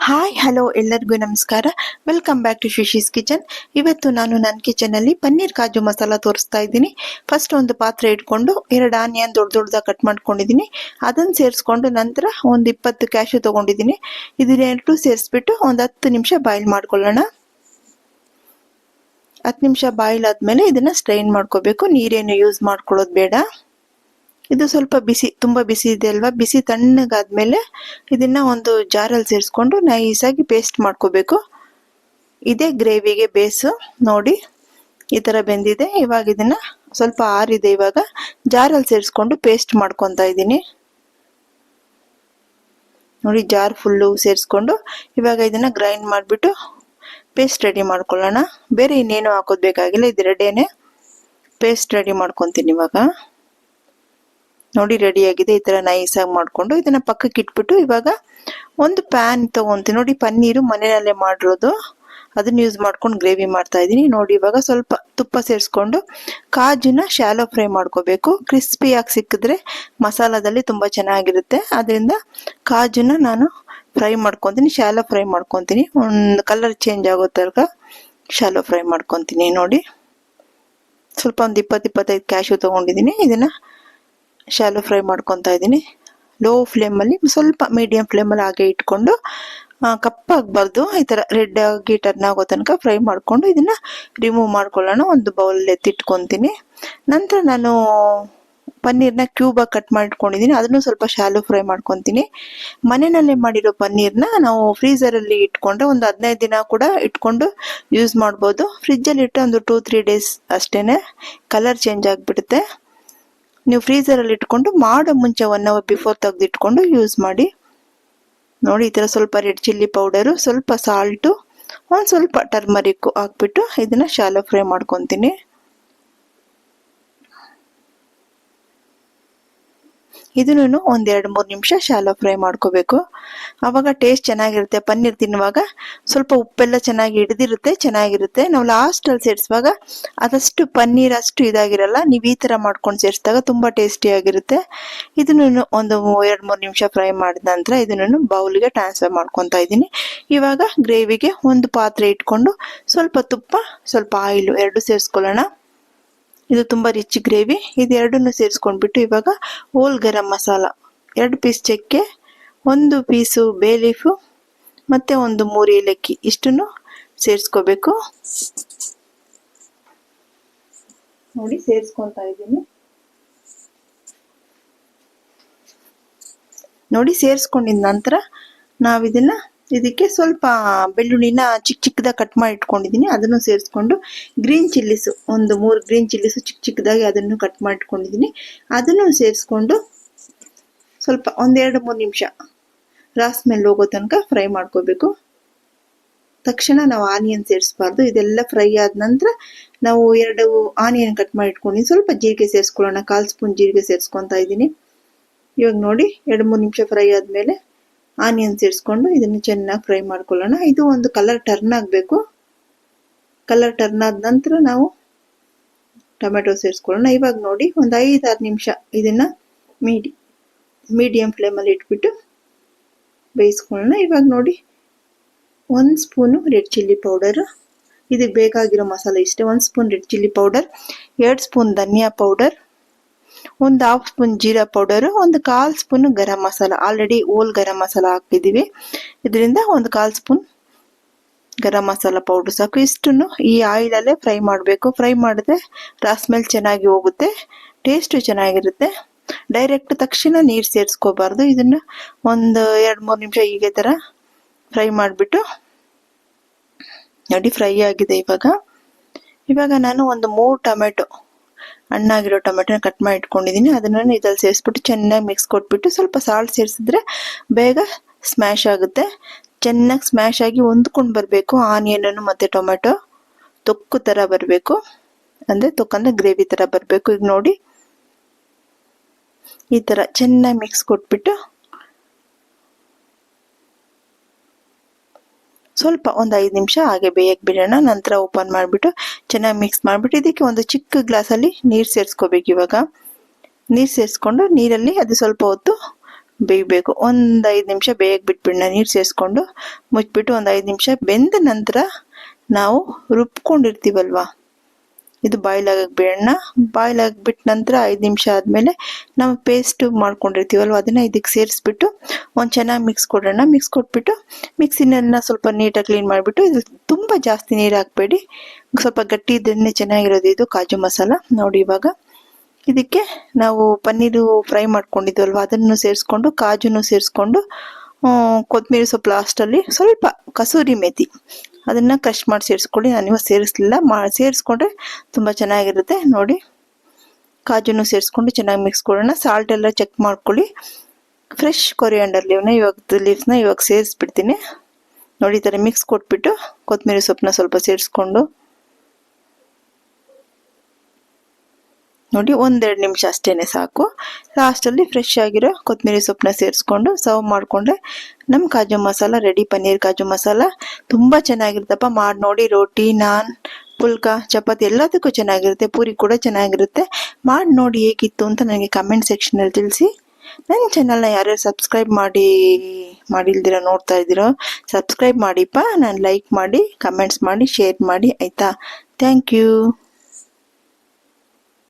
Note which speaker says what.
Speaker 1: Hi hello ಎಲ್ಲರಿಗೂ ನಮಸ್ಕಾರ. Welcome back to Shishi's kitchen. ಇವತ್ತು ನಾನು ನನ್ನ ಕಿಚನಲ್ಲಿ ಪನ್ನೀರ್ ಕಾಜು ಮಸಾಲ ತೋರಿಸ್ತಾ ಇದ್ದೀನಿ. ಫಸ್ಟ್ ಒಂದು ಪಾತ್ರೆ ಇಟ್ಕೊಂಡು 2 ಆನಿಯನ್ ದೊಡ್ಡ ದೊಡ್ಡದಾಗಿ ಕಟ್ ಮಾಡ್ಕೊಂಡಿದ್ದೀನಿ. ಅದನ್ನು ಸೇರಿಸ್ಕೊಂಡು ನಂತರ ಒಂದು 20 ಕ್ಯಾಶು ತೊಗೊಂಡಿದ್ದೀನಿ. ಇದನ್ನೆರಡು ಸೇರಿಸ್ಬಿಟ್ಟು ಒಂದು 10 ನಿಮಿಷ ಬಾಯ್ಲ್ ಮಾಡ್ಕೊಳ್ಳೋಣ. 10 ನಿಮಿಷ ಬಾಯ್ಲ್ ಆದಮೇಲೆ ಇದನ್ನು ಸ್ಟ್ರೈನ್ ಮಾಡ್ಕೋಬೇಕು. ನೀರೇನು ಯೂಸ್ ಮಾಡ್ಕೊಳ್ಳೋದು ಬೇಡ. ಇದು ಸ್ವಲ್ಪ ಬಿಸಿ, ತುಂಬಾ ಬಿಸಿ ಇದೆ ಅಲ್ವಾ. ಬಿಸಿ ತಣ್ಣಗಾದ್ಮೇಲೆ ಇದನ್ನ ಒಂದು ಜಾರಲ್ಲಿ ಸೇರಿಸ್ಕೊಂಡು ನೈಸಾಗಿ ಪೇಸ್ಟ್ ಮಾಡ್ಕೋಬೇಕು. ಇದೇ ಗ್ರೇವಿಗೆ ಬೇಸ್. ನೋಡಿ ಈ ತರ ಬೆಂದಿದೆ. ಇವಾಗ ಇದನ್ನ ಸ್ವಲ್ಪ ಆರಿದೆ. ಇವಾಗ ಜಾರಲ್ಲಿ ಸೇರಿಸ್ಕೊಂಡು ಪೇಸ್ಟ್ ಮಾಡ್ಕೊತಾ ಇದ್ದೀನಿ. ನೋಡಿ ಜಾರ್ ಫುಲ್ಲು ಸೇರಿಸ್ಕೊಂಡು ಇವಾಗ ಇದನ್ನ ಗ್ರೈಂಡ್ ಮಾಡಿಬಿಟ್ಟು ಪೇಸ್ಟ್ ರೆಡಿ ಮಾಡ್ಕೊಳ್ಳೋಣ. ಬೇರೆ ಇನ್ನೇನು ಹಾಕೋದು ಬೇಕಾಗಿಲ್ಲ, ಇದೆರಡೇನೆ ಪೇಸ್ಟ್ ರೆಡಿ ಮಾಡ್ಕೊತೀನಿ. ಇವಾಗ ನೋಡಿ ರೆಡಿ ಆಗಿದೆ. ಈ ತರ ನೈಸ್ ಆಗಿ ಮಾಡ್ಕೊಂಡು ಇದನ್ನ ಪಕ್ಕಕ್ಕೆ ಇಟ್ಬಿಟ್ಟು ಇವಾಗ ಒಂದು ಪ್ಯಾನ್ ತಗೊಂತೀನಿ. ನೋಡಿ ಪನ್ನೀರು ಮನೆಯಲ್ಲೇ ಮಾಡಿರೋದು, ಅದನ್ನ ಯೂಸ್ ಮಾಡ್ಕೊಂಡು ಗ್ರೇವಿ ಮಾಡ್ತಾ ಇದ್ದೀನಿ. ನೋಡಿ ಇವಾಗ ಸ್ವಲ್ಪ ತುಪ್ಪ ಸೇರಿಸ್ಕೊಂಡು ಕಾಜುನ ಶಾಲೋ ಫ್ರೈ ಮಾಡ್ಕೋಬೇಕು. ಕ್ರಿಸ್ಪಿಯಾಗಿ ಸಿಕ್ಕಿದ್ರೆ ಮಸಾಲದಲ್ಲಿ ತುಂಬಾ ಚೆನ್ನಾಗಿರುತ್ತೆ. ಅದರಿಂದ ಕಾಜುನ ನಾನು ಫ್ರೈ ಮಾಡ್ಕೊತೀನಿ, ಶಾಲೋ ಫ್ರೈ ಮಾಡ್ಕೊತೀನಿ. ಒಂದು ಕಲರ್ ಚೇಂಜ್ ಆಗೋ ತನಕ ಶಾಲೋ ಫ್ರೈ ಮಾಡ್ಕೊತೀನಿ. ನೋಡಿ ಸ್ವಲ್ಪ ಒಂದು 20-25 ಕ್ಯಾಶು ತಗೊಂಡಿದ್ದೀನಿ. ಇದನ್ನ ಶಾಲೋ ಫ್ರೈ ಮಾಡ್ಕೊತಾ ಇದ್ದೀನಿ. ಲೋ ಫ್ಲೇಮಲ್ಲಿ, ಸ್ವಲ್ಪ ಮೀಡಿಯಂ ಫ್ಲೇಮಲ್ಲಿ ಹಾಗೆ ಇಟ್ಕೊಂಡು ಕಪ್ಪಾಗಬಾರ್ದು, ಈ ಥರ ರೆಡ್ ಆಗಿ ಟರ್ನ್ ಆಗೋ ತನಕ ಫ್ರೈ ಮಾಡಿಕೊಂಡು ಇದನ್ನ ರಿಮೂವ್ ಮಾಡ್ಕೊಳ್ಳೋಣ. ಒಂದು ಬೌಲ್ ಎತ್ತಿಟ್ಕೊತೀನಿ. ನಂತರ ನಾನು ಪನ್ನೀರ್ನ ಕ್ಯೂಬಾಗಿ ಕಟ್ ಮಾಡಿಟ್ಕೊಂಡಿದ್ದೀನಿ. ಅದನ್ನು ಸ್ವಲ್ಪ ಶಾಲೋ ಫ್ರೈ ಮಾಡ್ಕೊತೀನಿ. ಮನೆಯಲ್ಲೇ ಮಾಡಿರೋ ಪನ್ನೀರ್ನ ನಾವು ಫ್ರೀಸರಲ್ಲಿ ಇಟ್ಕೊಂಡ್ರೆ ಒಂದು 15 ದಿನ ಕೂಡ ಇಟ್ಕೊಂಡು ಯೂಸ್ ಮಾಡ್ಬೋದು. ಫ್ರಿಜ್ಜಲ್ಲಿ ಇಟ್ಟರೆ ಒಂದು 2-3 ಡೇಸ್ ಅಷ್ಟೇ, ಕಲರ್ ಚೇಂಜ್ ಆಗಿಬಿಡುತ್ತೆ. ನೀವು ಫ್ರೀಸರಲ್ಲಿ ಇಟ್ಕೊಂಡು ಮಾಡೋ ಮುಂಚೆ 1 ಅವರ್ ಬಿಫೋರ್ ತೆಗೆದಿಟ್ಕೊಂಡು ಯೂಸ್ ಮಾಡಿ. ನೋಡಿ ಈ ಥರ ಸ್ವಲ್ಪ ರೆಡ್ ಚಿಲ್ಲಿ ಪೌಡರು, ಸ್ವಲ್ಪ ಸಾಲ್ಟು, ಒಂದು ಸ್ವಲ್ಪ ಟರ್ಮರಿಕ್ಕು ಹಾಕ್ಬಿಟ್ಟು ಇದನ್ನ ಶಾಲೋ ಫ್ರೈ ಮಾಡ್ಕೊತೀನಿ. ಇದನ್ನು ಒಂದು 2-3 ನಿಮಿಷ ಶಾಲೋ ಫ್ರೈ ಮಾಡ್ಕೋಬೇಕು. ಆವಾಗ ಟೇಸ್ಟ್ ಚೆನ್ನಾಗಿರುತ್ತೆ. ಪನ್ನೀರ್ ತಿನ್ನುವಾಗ ಸ್ವಲ್ಪ ಉಪ್ಪೆಲ್ಲ ಚೆನ್ನಾಗಿ ಹಿಡಿದಿರುತ್ತೆ, ಚೆನ್ನಾಗಿರುತ್ತೆ. ನಾವು ಲಾಸ್ಟಲ್ಲಿ ಸೇರಿಸುವಾಗ ಅದಷ್ಟು ಪನ್ನೀರ್ ಅಷ್ಟು ಇದಾಗಿರಲ್ಲ. ನೀವು ಈ ಥರ ಮಾಡ್ಕೊಂಡು ಸೇರಿಸಿದಾಗ ತುಂಬ ಟೇಸ್ಟಿಯಾಗಿರುತ್ತೆ. ಇದನ್ನು ಒಂದು 2-3 ನಿಮಿಷ ಫ್ರೈ ಮಾಡಿದ ನಂತರ ಇದನ್ನು ಬೌಲ್ಗೆ ಟ್ರಾನ್ಸ್ಫರ್ ಮಾಡ್ಕೊತಾ ಇದ್ದೀನಿ. ಇವಾಗ ಗ್ರೇವಿಗೆ ಒಂದು ಪಾತ್ರೆ ಇಟ್ಕೊಂಡು ಸ್ವಲ್ಪ ತುಪ್ಪ, ಸ್ವಲ್ಪ ಆಯಿಲು ಎರಡು ಸೇರಿಸ್ಕೊಳ್ಳೋಣ. ಇದು ತುಂಬ ರಿಚ್ ಗ್ರೇವಿ. ಇದೆರಡನ್ನು ಸೇರಿಸ್ಕೊಂಡ್ಬಿಟ್ಟು ಇವಾಗ ಹೋಲ್ ಗರಂ ಮಸಾಲ, 2 ಪೀಸ್ ಚಕ್ಕೆ, 1 ಪೀಸು ಬೇ ಲೀಫು ಮತ್ತು ಒಂದು 3 ಏಲಕ್ಕಿ ಇಷ್ಟನ್ನು ಸೇರಿಸ್ಕೋಬೇಕು. ನೋಡಿ ಸೇರಿಸ್ಕೊತಾ ಇದ್ದೀನಿ. ನೋಡಿ ಸೇರಿಸ್ಕೊಂಡಿದ ನಂತರ ನಾವಿದನ್ನ ಇದಕ್ಕೆ ಸ್ವಲ್ಪ ಬೆಳ್ಳುಳ್ಳಿನ ಚಿಕ್ಕದಾಗಿ ಕಟ್ ಮಾಡಿ ಇಟ್ಕೊಂಡಿದ್ದೀನಿ. ಅದನ್ನು ಸೇರಿಸ್ಕೊಂಡು ಗ್ರೀನ್ ಚಿಲ್ಲಿಸು, ಒಂದು 3 ಗ್ರೀನ್ ಚಿಲ್ಲಿಸು ಚಿಕ್ಕದಾಗಿ ಅದನ್ನು ಕಟ್ ಮಾಡಿ ಇಟ್ಕೊಂಡಿದ್ದೀನಿ. ಅದನ್ನು ಸೇರಿಸ್ಕೊಂಡು ಸ್ವಲ್ಪ ಒಂದು 2-3 ನಿಮಿಷ ರಾಸ್ ಮೇಲೆ ಹೋಗೋ ತನಕ ಫ್ರೈ ಮಾಡ್ಕೋಬೇಕು. ತಕ್ಷಣ ನಾವು ಆನಿಯನ್ ಸೇರಿಸಬಾರ್ದು. ಇದೆಲ್ಲ ಫ್ರೈ ಆದ ನಂತರ ನಾವು 2 ಆನಿಯನ್ ಕಟ್ ಮಾಡಿ ಇಟ್ಕೊಂಡಿದ್ದೀನಿ. ಸ್ವಲ್ಪ ಜೀರಿಗೆ ಸೇರಿಸ್ಕೊಳ್ಳೋಣ. 1/4 ಸ್ಪೂನ್ ಜೀರಿಗೆ ಸೇರಿಸ್ಕೊತಾ ಇದ್ದೀನಿ. ಇವಾಗ ನೋಡಿ 2-3 ನಿಮಿಷ ಫ್ರೈ ಆದಮೇಲೆ ಆನಿಯನ್ ಸೇರಿಸ್ಕೊಂಡು ಇದನ್ನು ಚೆನ್ನಾಗಿ ಫ್ರೈ ಮಾಡ್ಕೊಳ್ಳೋಣ. ಇದು ಒಂದು ಕಲರ್ ಟರ್ನ್ ಆಗಬೇಕು. ಕಲರ್ ಟರ್ನ್ ಆದ ನಂತರ ನಾವು ಟೊಮೆಟೊ ಸೇರಿಸ್ಕೊಳ್ಳೋಣ. ಇವಾಗ ನೋಡಿ ಒಂದು 5-6 ನಿಮಿಷ ಇದನ್ನ ಮೀಡಿಯಂ ಫ್ಲೇಮಲ್ಲಿ ಇಟ್ಬಿಟ್ಟು ಬೇಯಿಸ್ಕೊಳ್ಳೋಣ. ಇವಾಗ ನೋಡಿ 1 ಸ್ಪೂನು ರೆಡ್ ಚಿಲ್ಲಿ ಪೌಡರ್, ಇದಕ್ಕೆ ಬೇಕಾಗಿರೋ ಮಸಾಲೆ ಇಷ್ಟೇ. 1 spoon red chilli powder, 2 spoon ಧನಿಯಾ ಪೌಡರ್, ಒಂದು 1/2 ಸ್ಪೂನ್ ಜೀರಾ ಪೌಡರು, ಒಂದು 1/4 ಸ್ಪೂನ್ ಗರಂ ಮಸಾಲ. ಆಲ್ರೆಡಿ ಹೋಲ್ ಗರಂ ಮಸಾಲ ಹಾಕಿದ್ದೀವಿ. ಇದರಿಂದ ಒಂದು 1/4 ಸ್ಪೂನ್ ಗರಂ ಮಸಾಲ ಪೌಡರ್ ಸಾಕು. ಇಷ್ಟನ್ನು ಈ ಆಯಿಲಲ್ಲೇ ಫ್ರೈ ಮಾಡಬೇಕು. ಫ್ರೈ ಮಾಡಿದ್ರೆ ಸ್ಮೆಲ್ ಚೆನ್ನಾಗಿ ಹೋಗುತ್ತೆ, ಟೇಸ್ಟು ಚೆನ್ನಾಗಿರುತ್ತೆ. ಡೈರೆಕ್ಟ್ ತಕ್ಷಣ ನೀರು ಸೇರಿಸ್ಕೋಬಾರ್ದು. ಇದನ್ನು ಒಂದು 2-3 ನಿಮಿಷ ಹೀಗೆ ಥರ ಫ್ರೈ ಮಾಡಿಬಿಟ್ಟು ನೋಡಿ ಫ್ರೈ ಆಗಿದೆ. ಇವಾಗ ನಾನು ಒಂದು 3 ಟೊಮೆಟೊ, ಹಣ್ಣಾಗಿರೋ ಟೊಮೆಟೊನ ಕಟ್ ಮಾಡಿ ಇಟ್ಕೊಂಡಿದ್ದೀನಿ. ಅದನ್ನು ಇದ್ರಲ್ಲಿ ಸೇರಿಸ್ಬಿಟ್ಟು ಚೆನ್ನಾಗಿ ಮಿಕ್ಸ್ ಕೊಟ್ಬಿಟ್ಟು ಸ್ವಲ್ಪ ಸಾಲ್ಟ್ ಸೇರಿಸಿದ್ರೆ ಬೇಗ ಸ್ಮ್ಯಾಶ್ ಆಗುತ್ತೆ. ಚೆನ್ನಾಗಿ ಸ್ಮ್ಯಾಶ್ ಆಗಿ ಹೊಂದ್ಕೊಂಡು ಬರಬೇಕು. ಆನಿಯನ್ ಮತ್ತು ಟೊಮೆಟೊ ತೊಕ್ಕು ಥರ ಬರಬೇಕು, ಅಂದರೆ ತೊಕ್ಕಂದ್ರೆ ಗ್ರೇವಿ ಥರ ಬರಬೇಕು. ಈಗ ನೋಡಿ ಈ ಥರ ಚೆನ್ನಾಗಿ ಮಿಕ್ಸ್ ಕೊಟ್ಬಿಟ್ಟು ಸ್ವಲ್ಪ ಒಂದು 5 ನಿಮಿಷ ಹಾಗೆ ಬೇಯಕ್ಕೆ ಬಿಡೋಣ. ನಂತರ ಓಪನ್ ಮಾಡಿಬಿಟ್ಟು ಚೆನ್ನಾಗಿ ಮಿಕ್ಸ್ ಮಾಡಿಬಿಟ್ಟು ಇದಕ್ಕೆ ಒಂದು ಚಿಕ್ಕ ಗ್ಲಾಸಲ್ಲಿ ನೀರು ಸೇರಿಸ್ಕೋಬೇಕು. ಇವಾಗ ನೀರು ಸೇರಿಸ್ಕೊಂಡು ನೀರಲ್ಲಿ ಅದು ಸ್ವಲ್ಪ ಹೊತ್ತು ಬೇಯಬೇಕು. ಒಂದು 5 ನಿಮಿಷ ಬೇಯಕ್ಕೆ ಬಿಟ್ಬಿಡೋಣ. ನೀರು ಸೇರಿಸ್ಕೊಂಡು ಮುಚ್ಚಿಬಿಟ್ಟು ಒಂದು 5 ನಿಮಿಷ ಬೆಂದ ನಂತರ ನಾವು ರುಬ್ಕೊಂಡಿರ್ತೀವಲ್ವ, ಇದು ಬಾಯ್ಲ್ ಆಗಕ್ಕೆ ಬಿಡೋಣ. ಬಾಯ್ಲ್ ಆಗಿಬಿಟ್ಟ ನಂತರ 5 ನಿಮಿಷ ಆದಮೇಲೆ ನಾವು ಪೇಸ್ಟ್ ಮಾಡ್ಕೊಂಡಿರ್ತೀವಲ್ವ ಅದನ್ನು ಇದಕ್ಕೆ ಸೇರಿಸ್ಬಿಟ್ಟು ಒಂದು ಚೆನ್ನಾಗಿ ಮಿಕ್ಸ್ ಕೊಡೋಣ. ಮಿಕ್ಸ್ ಕೊಟ್ಬಿಟ್ಟು ಮಿಕ್ಸಿನೆಲ್ಲ ಸ್ವಲ್ಪ ನೀಟಾಗಿ ಕ್ಲೀನ್ ಮಾಡಿಬಿಟ್ಟು, ಇದು ತುಂಬ ಜಾಸ್ತಿ ನೀರು ಹಾಕಬೇಡಿ, ಸ್ವಲ್ಪ ಗಟ್ಟಿ ಇದ್ದರೆ ಚೆನ್ನಾಗಿರೋದು ಇದು ಕಾಜು ಮಸಾಲ. ನೋಡಿ ಇವಾಗ ಇದಕ್ಕೆ ನಾವು ಪನ್ನೀರು ಫ್ರೈ ಮಾಡ್ಕೊಂಡಿದ್ವಲ್ವ ಅದನ್ನು ಸೇರಿಸ್ಕೊಂಡು, ಕಾಜುನು ಸೇರಿಸ್ಕೊಂಡು, ಕೊತ್ತಂಬರಿ ಸೊಪ್ಪು ಲಾಸ್ಟಲ್ಲಿ ಸ್ವಲ್ಪ ಕಸೂರಿ ಮೇಥಿ ಅದನ್ನು ಕ್ರಷ್ ಮಾಡಿ ಸೇರಿಸ್ಕೊಳ್ಳಿ. ನಾನು ಇವಾಗ ಸೇರಿಸಲಿಲ್ಲ, ಸೇರಿಸ್ಕೊಂಡ್ರೆ ತುಂಬ ಚೆನ್ನಾಗಿರುತ್ತೆ. ನೋಡಿ ಕಾಜುನು ಸೇರಿಸ್ಕೊಂಡು ಚೆನ್ನಾಗಿ ಮಿಕ್ಸ್ ಕೊಡೋಣ. ಸಾಲ್ಟ್ ಎಲ್ಲ ಚೆಕ್ ಮಾಡ್ಕೊಳ್ಳಿ. ಫ್ರೆಶ್ ಕೊರಿಯಾಂಡರ್ ಲೀವ್ಸ್ನ ಇವಾಗ ಸೇರಿಸ್ಬಿಡ್ತೀನಿ. ನೋಡಿ ಈ ಥರ ಮಿಕ್ಸ್ ಕೊಟ್ಬಿಟ್ಟು ಕೊತ್ತಂಬರಿ ಸೊಪ್ಪನ್ನ ಸ್ವಲ್ಪ ಸೇರಿಸ್ಕೊಂಡು ನೋಡಿ 1-2 ನಿಮಿಷ ಅಷ್ಟೇ ಸಾಕು. ಲಾಸ್ಟಲ್ಲಿ ಫ್ರೆಶ್ ಆಗಿರೋ ಕೊತ್ತಂಬರಿ ಸೊಪ್ಪನ್ನ ಸೇರಿಸ್ಕೊಂಡು ಸರ್ವ್ ಮಾಡಿಕೊಂಡ್ರೆ ನಮ್ಮ ಕಾಜು ಮಸಾಲ ರೆಡಿ. ಪನ್ನೀರ್ ಕಾಜು ಮಸಾಲ ತುಂಬ ಚೆನ್ನಾಗಿರುತ್ತಪ್ಪ. ಮಾಡಿ ನೋಡಿ. ರೋಟಿ, ನಾನ್, ಪುಲ್ಕ, ಚಪಾತಿ ಎಲ್ಲದಕ್ಕೂ ಚೆನ್ನಾಗಿರುತ್ತೆ. ಪೂರಿ ಕೂಡ ಚೆನ್ನಾಗಿರುತ್ತೆ. ಮಾಡಿ ನೋಡಿ ಹೇಗಿತ್ತು ಅಂತ ನನಗೆ ಕಮೆಂಟ್ ಸೆಕ್ಷನಲ್ಲಿ ತಿಳಿಸಿ. ನನ್ನ ಚಾನಲ್ನ ಯಾರ್ಯಾರು ಸಬ್ಸ್ಕ್ರೈಬ್ ಮಾಡಿಲ್ದಿರೋ ನೋಡ್ತಾ ಇದ್ದೀರೋ ಸಬ್ಸ್ಕ್ರೈಬ್ ಮಾಡಿಪ್ಪ. ನಾನು ಲೈಕ್ ಮಾಡಿ, ಕಮೆಂಟ್ಸ್ ಮಾಡಿ, ಶೇರ್ ಮಾಡಿ ಆಯಿತಾ. Thank you.